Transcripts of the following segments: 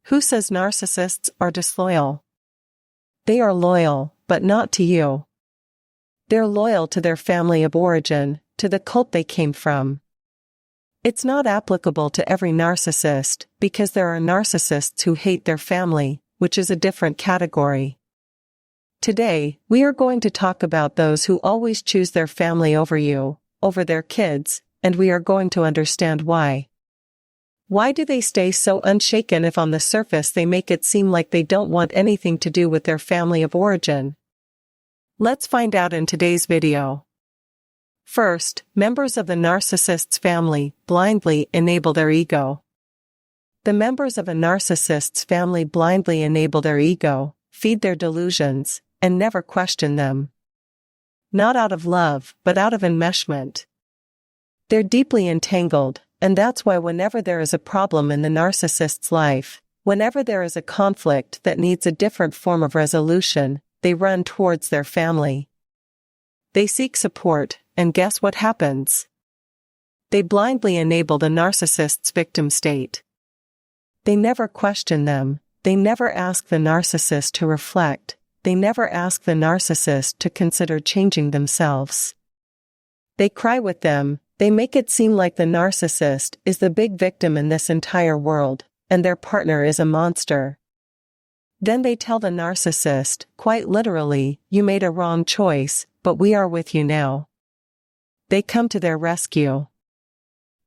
Who says narcissists are disloyal? They are loyal, but not to you. They're loyal to their family of origin, to the cult they came from. It's not applicable to every narcissist, because there are narcissists who hate their family, which is a different category. Today, we are going to talk about those who always choose their family over you, over their kids, and we are going to understand why. Why do they stay so unshaken if on the surface they make it seem like they don't want anything to do with their family of origin? Let's find out in today's video. First, members of the narcissist's family blindly enable their ego. The members of a narcissist's family blindly enable their ego, feed their delusions, and never question them. Not out of love, but out of enmeshment. They're deeply entangled, and that's why whenever there is a problem in the narcissist's life, whenever there is a conflict that needs a different form of resolution, they run towards their family. They seek support, and guess what happens? They blindly enable the narcissist's victim state. They never question them, they never ask the narcissist to reflect, they never ask the narcissist to consider changing themselves. They cry with them, they make it seem like the narcissist is the big victim in this entire world, and their partner is a monster. Then they tell the narcissist, quite literally, you made a wrong choice, but we are with you now. They come to their rescue.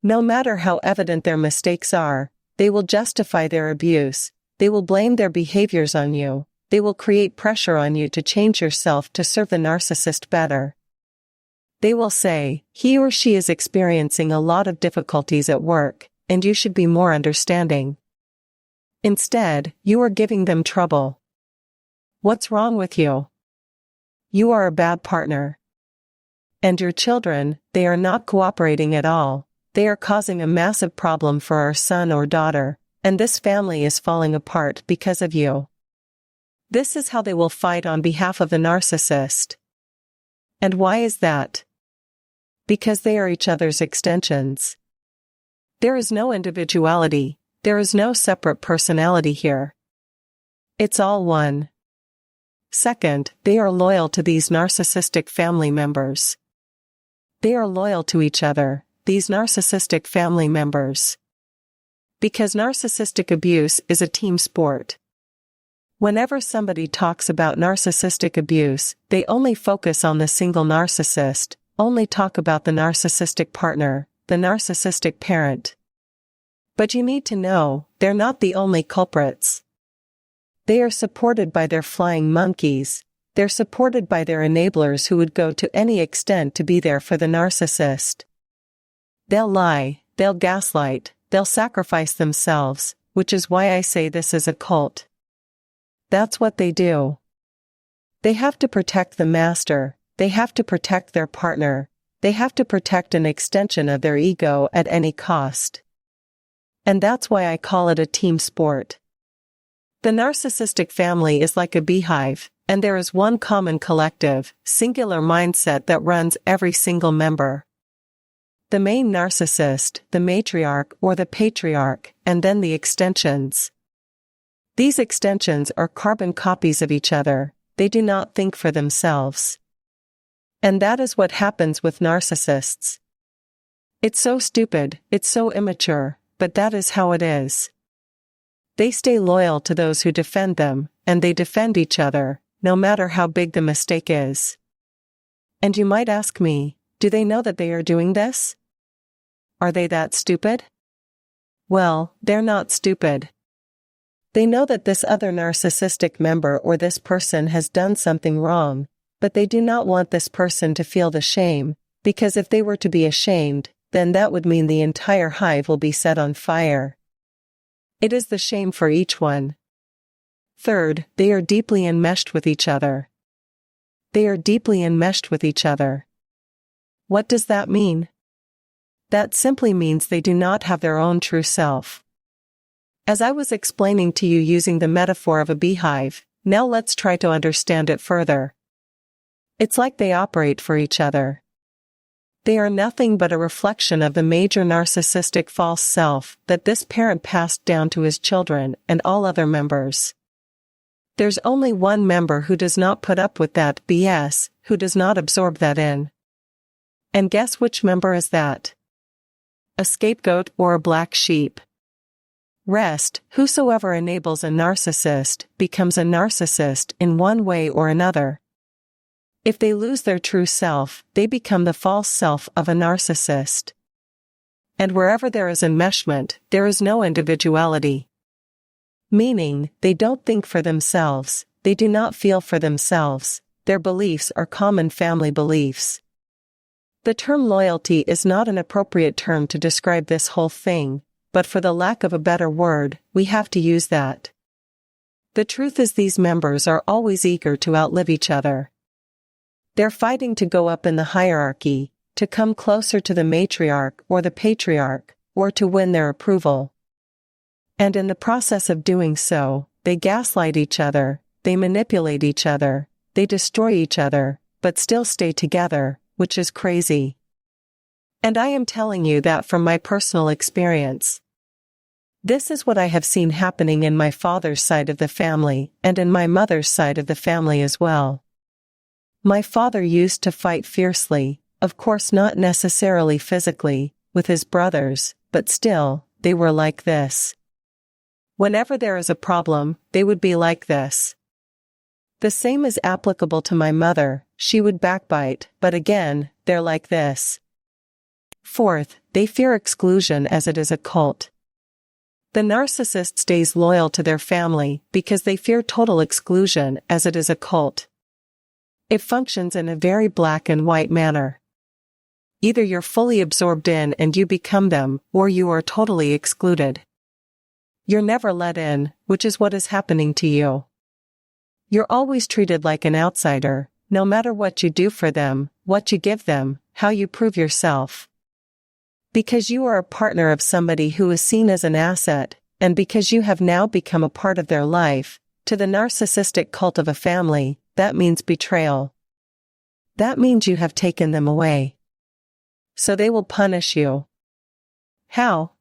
No matter how evident their mistakes are, they will justify their abuse, they will blame their behaviors on you, they will create pressure on you to change yourself to serve the narcissist better. They will say, he or she is experiencing a lot of difficulties at work, and you should be more understanding. Instead, you are giving them trouble. What's wrong with you? You are a bad partner. And your children, they are not cooperating at all, they are causing a massive problem for our son or daughter, and this family is falling apart because of you. This is how they will fight on behalf of the narcissist. And why is that? Because they are each other's extensions. There is no individuality, there is no separate personality here. It's all one. Second, they are loyal to these narcissistic family members. They are loyal to each other, these narcissistic family members. Because narcissistic abuse is a team sport. Whenever somebody talks about narcissistic abuse, they only focus on the single narcissist, only talk about the narcissistic partner, the narcissistic parent. But you need to know, they're not the only culprits. They are supported by their flying monkeys, they're supported by their enablers who would go to any extent to be there for the narcissist. They'll lie, they'll gaslight, they'll sacrifice themselves, which is why I say this is a cult. That's what they do. They have to protect the master, they have to protect their partner, they have to protect an extension of their ego at any cost. And that's why I call it a team sport. The narcissistic family is like a beehive, and there is one common collective, singular mindset that runs every single member. The main narcissist, the matriarch or the patriarch, and then the extensions. These extensions are carbon copies of each other, they do not think for themselves. And that is what happens with narcissists. It's so stupid, it's so immature, but that is how it is. They stay loyal to those who defend them, and they defend each other, no matter how big the mistake is. And you might ask me, do they know that they are doing this? Are they that stupid? Well, they're not stupid. They know that this other narcissistic member or this person has done something wrong, but they do not want this person to feel the shame, because if they were to be ashamed, then that would mean the entire hive will be set on fire. It is the shame for each one. Third, they are deeply enmeshed with each other. They are deeply enmeshed with each other. What does that mean? That simply means they do not have their own true self. As I was explaining to you using the metaphor of a beehive, now let's try to understand it further. It's like they operate for each other. They are nothing but a reflection of the major narcissistic false self that this parent passed down to his children and all other members. There's only one member who does not put up with that BS, who does not absorb that in. And guess which member is that? A scapegoat or a black sheep. Rest, whosoever enables a narcissist becomes a narcissist in one way or another. If they lose their true self, they become the false self of a narcissist. And wherever there is enmeshment, there is no individuality. Meaning, they don't think for themselves, they do not feel for themselves, their beliefs are common family beliefs. The term loyalty is not an appropriate term to describe this whole thing, but for the lack of a better word, we have to use that. The truth is these members are always eager to outlive each other. They're fighting to go up in the hierarchy, to come closer to the matriarch or the patriarch, or to win their approval. And in the process of doing so, they gaslight each other, they manipulate each other, they destroy each other, but still stay together, which is crazy. And I am telling you that from my personal experience. This is what I have seen happening in my father's side of the family and in my mother's side of the family as well. My father used to fight fiercely, of course not necessarily physically, with his brothers, but still, they were like this. Whenever there is a problem, they would be like this. The same is applicable to my mother, she would backbite, but again, they're like this. Fourth, they fear exclusion as it is a cult. The narcissist stays loyal to their family because they fear total exclusion as it is a cult. It functions in a very black and white manner. Either you're fully absorbed in and you become them, or you are totally excluded. You're never let in, which is what is happening to you. You're always treated like an outsider, no matter what you do for them, what you give them, how you prove yourself. Because you are a partner of somebody who is seen as an asset, and because you have now become a part of their life, to the narcissistic cult of a family, that means betrayal. That means you have taken them away. So they will punish you. How?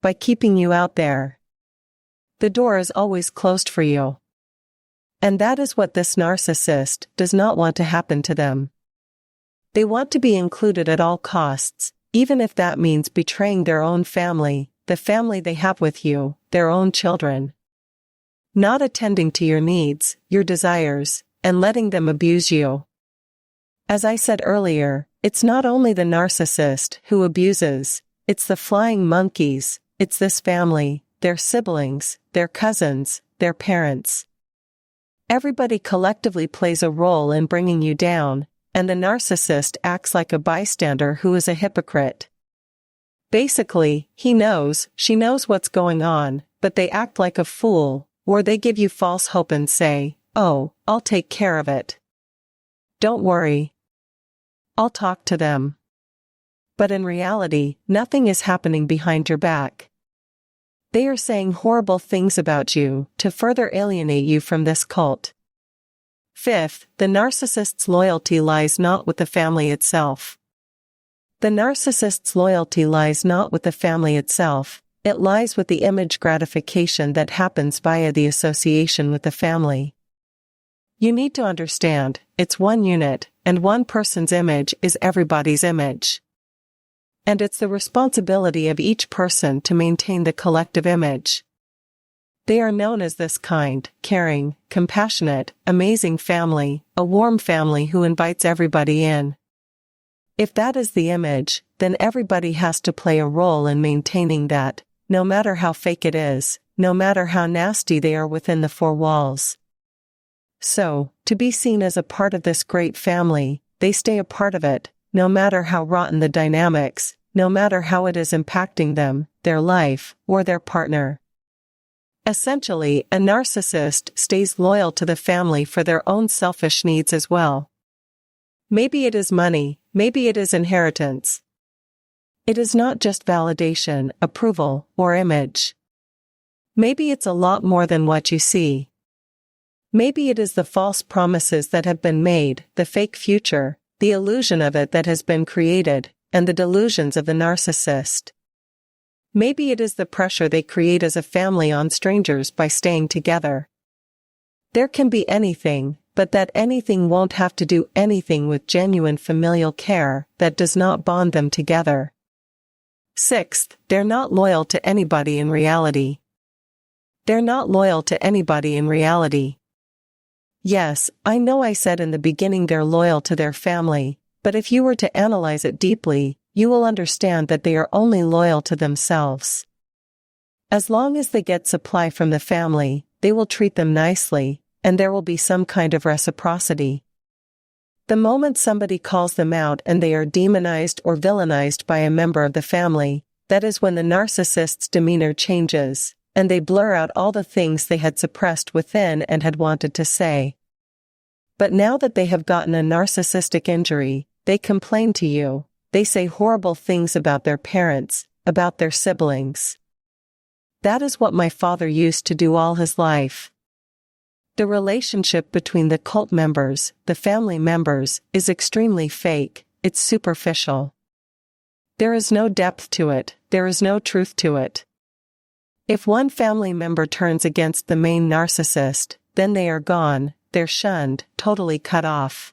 By keeping you out there. The door is always closed for you. And that is what this narcissist does not want to happen to them. They want to be included at all costs, even if that means betraying their own family, the family they have with you, their own children. Not attending to your needs, your desires, and letting them abuse you. As I said earlier, it's not only the narcissist who abuses, it's the flying monkeys, it's this family, their siblings, their cousins, their parents. Everybody collectively plays a role in bringing you down, and the narcissist acts like a bystander who is a hypocrite. Basically, he knows, she knows what's going on, but they act like a fool, or they give you false hope and say, "Oh, I'll take care of it. Don't worry. I'll talk to them." But in reality, nothing is happening behind your back. They are saying horrible things about you to further alienate you from this cult. Fifth, the narcissist's loyalty lies not with the family itself. The narcissist's loyalty lies not with the family itself, it lies with the image gratification that happens via the association with the family. You need to understand, it's one unit, and one person's image is everybody's image. And it's the responsibility of each person to maintain the collective image. They are known as this kind, caring, compassionate, amazing family, a warm family who invites everybody in. If that is the image, then everybody has to play a role in maintaining that, no matter how fake it is, no matter how nasty they are within the four walls. So, to be seen as a part of this great family, they stay a part of it, no matter how rotten the dynamics, no matter how it is impacting them, their life, or their partner. Essentially, a narcissist stays loyal to the family for their own selfish needs as well. Maybe it is money, maybe it is inheritance. It is not just validation, approval, or image. Maybe it's a lot more than what you see. Maybe it is the false promises that have been made, the fake future, the illusion of it that has been created, and the delusions of the narcissist. Maybe it is the pressure they create as a family on strangers by staying together. There can be anything, but that anything won't have to do anything with genuine familial care that does not bond them together. Sixth, they're not loyal to anybody in reality. They're not loyal to anybody in reality. Yes, I know I said in the beginning they're loyal to their family, but if you were to analyze it deeply, you will understand that they are only loyal to themselves. As long as they get supply from the family, they will treat them nicely, and there will be some kind of reciprocity. The moment somebody calls them out and they are demonized or villainized by a member of the family, that is when the narcissist's demeanor changes, and they blur out all the things they had suppressed within and had wanted to say. But now that they have gotten a narcissistic injury, they complain to you, they say horrible things about their parents, about their siblings. That is what my father used to do all his life. The relationship between the cult members, the family members, is extremely fake, it's superficial. There is no depth to it, there is no truth to it. If one family member turns against the main narcissist, then they are gone, they're shunned, totally cut off.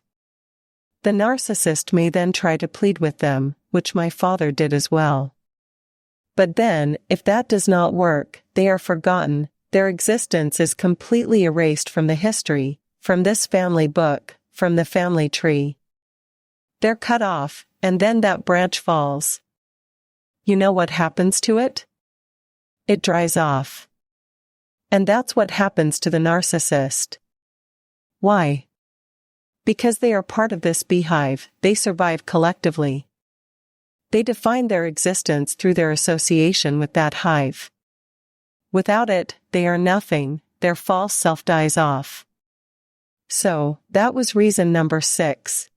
The narcissist may then try to plead with them, which my father did as well. But then, if that does not work, they are forgotten, their existence is completely erased from the history, from this family book, from the family tree. They're cut off, and then that branch falls. You know what happens to it? It dries off. And that's what happens to the narcissist. Why? Because they are part of this beehive, they survive collectively. They define their existence through their association with that hive. Without it, they are nothing, their false self dies off. So, that was reason number 6.